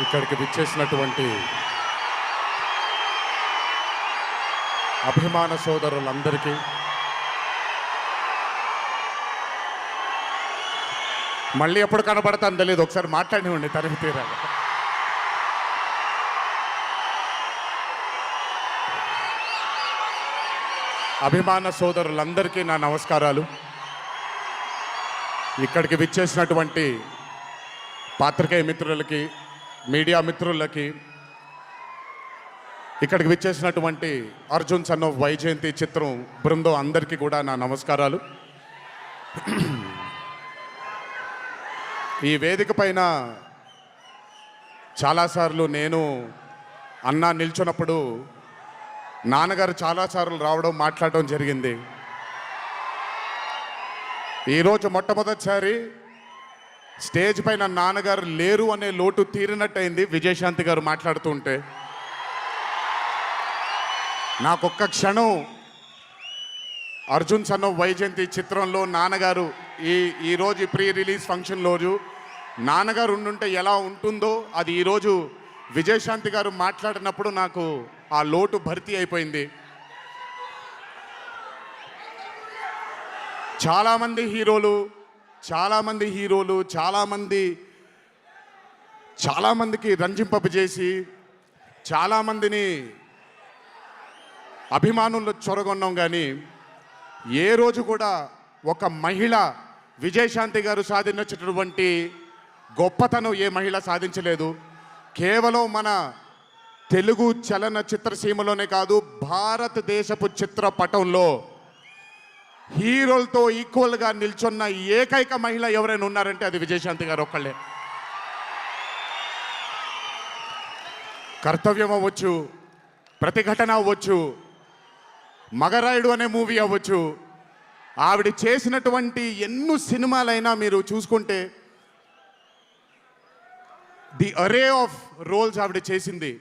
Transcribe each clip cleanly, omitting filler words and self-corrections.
ఇక్కడికి విచ్చేసినటువంటి అభిమాన సోదరులందరికీ మళ్ళీ ఎప్పుడు కనబడతాను తెలియదు, ఒకసారి మాట్లాడివ్వండి తనివి తీరాలి. అభిమాన సోదరులందరికీ నా నమస్కారాలు. ఇక్కడికి విచ్చేసినటువంటి పాత్రికేయ మిత్రులకి, మీడియా మిత్రులకి, ఇక్కడికి విచ్చేసినటువంటి అర్జున్ సన్ ఆఫ్ వైజయంతి చిత్రం బృందం అందరికీ కూడా నా నమస్కారాలు. ఈ వేదిక పైన చాలాసార్లు నేను అన్నా నిల్చున్నప్పుడు నాన్నగారు చాలాసార్లు రావడం, మాట్లాడడం జరిగింది. ఈరోజు మొట్టమొదటిసారి స్టేజ్ పైన నాన్నగారు లేరు అనే లోటు తీరినట్టయింది విజయశాంతి గారు మాట్లాడుతుంటే. నాకొక్క క్షణం అర్జున్ సన్ ఆఫ్ వైజయంతి చిత్రంలో నాన్నగారు ఈరోజు ప్రీ రిలీజ్ ఫంక్షన్ రోజు నాన్నగారు ఉండుంటే ఎలా ఉంటుందో అది ఈరోజు విజయశాంతి గారు మాట్లాడినప్పుడు నాకు ఆ లోటు భర్తీ అయిపోయింది. చాలామంది హీరోలు చాలామందికి రంజింపజేసి చాలామందిని అభిమానుల్లో చొరగొన్నాం, కానీ ఏ రోజు కూడా ఒక మహిళ విజయశాంతి గారు సాధించినటువంటి గొప్పతనం ఏ మహిళ సాధించలేదు. కేవలం మన తెలుగు చలన చిత్రసీమలోనే కాదు, భారతదేశపు చిత్రపటంలో హీరోలతో ఈక్వల్గా నిల్చున్న ఏకైక మహిళ ఎవరైనా ఉన్నారంటే అది విజయశాంతి గారు ఒక్కళ్ళే. కర్తవ్యం అవ్వచ్చు, ప్రతిఘటన అవ్వచ్చు, మగరాయుడు అనే మూవీ అవ్వచ్చు, ఆవిడ చేసినటువంటి ఎన్నో సినిమాలైనా మీరు చూసుకుంటే ది అరే ఆఫ్ రోల్స్ ఆవిడ చేసింది.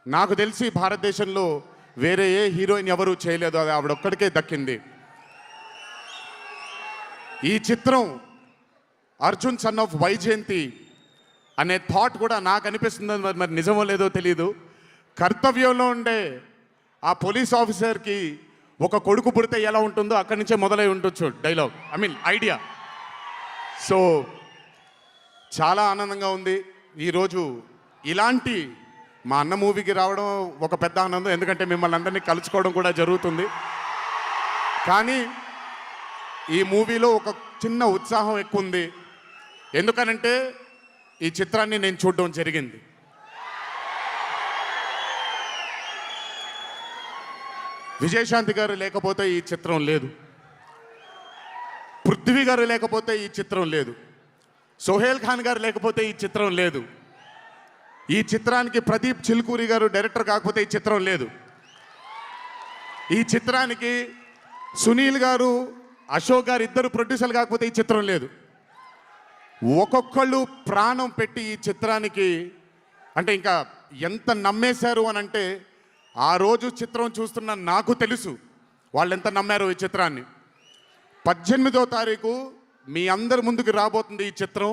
నాకు తెలిసి భారతదేశంలో వేరే ఏ హీరోయిన్ ఎవరూ చేయలేదు, అది ఆవిడ ఒక్కడికే దక్కింది. ఈ చిత్రం అర్జున్ సన్ ఆఫ్ వైజయంతి అనే థాట్ కూడా నాకు అనిపిస్తుంది, మరి నిజమో లేదో తెలీదు. కర్తవ్యంలో ఉండే ఆ పోలీస్ ఆఫీసర్కి ఒక కొడుకు పుడితే ఎలా ఉంటుందో అక్కడి నుంచే మొదలై ఉండొచ్చు డైలాగ్, ఐడియా. సో చాలా ఆనందంగా ఉంది ఈరోజు ఇలాంటి మా అన్న మూవీకి రావడం ఒక పెద్ద ఆనందం, ఎందుకంటే మిమ్మల్ని అందరినీ కలుసుకోవడం కూడా జరుగుతుంది. కానీ ఈ మూవీలో ఒక చిన్న ఉత్సాహం ఎక్కువ ఉంది, ఎందుకనంటే ఈ చిత్రాన్ని నేను చూడడం జరిగింది. విజయశాంతి గారు లేకపోతే ఈ చిత్రం లేదు, పృథ్వీ గారు లేకపోతే ఈ చిత్రం లేదు, సోహేల్ ఖాన్ గారు లేకపోతే ఈ చిత్రం లేదు, ఈ చిత్రానికి ప్రదీప్ చిల్కూరి గారు డైరెక్టర్ కాకపోతే ఈ చిత్రం లేదు, ఈ చిత్రానికి సునీల్ గారు, అశోక్ గారు ఇద్దరు ప్రొడ్యూసర్లు కాకపోతే ఈ చిత్రం లేదు. ఒక్కొక్కళ్ళు ప్రాణం పెట్టి ఈ చిత్రానికి అంటే ఇంకా ఎంత నమ్మేశారు అని అంటే, ఆ రోజు చిత్రం చూస్తున్న నాకు తెలుసు వాళ్ళు ఎంత నమ్మారు ఈ చిత్రాన్ని. 18వ తారీఖు మీ అందరి ముందుకు రాబోతుంది ఈ చిత్రం.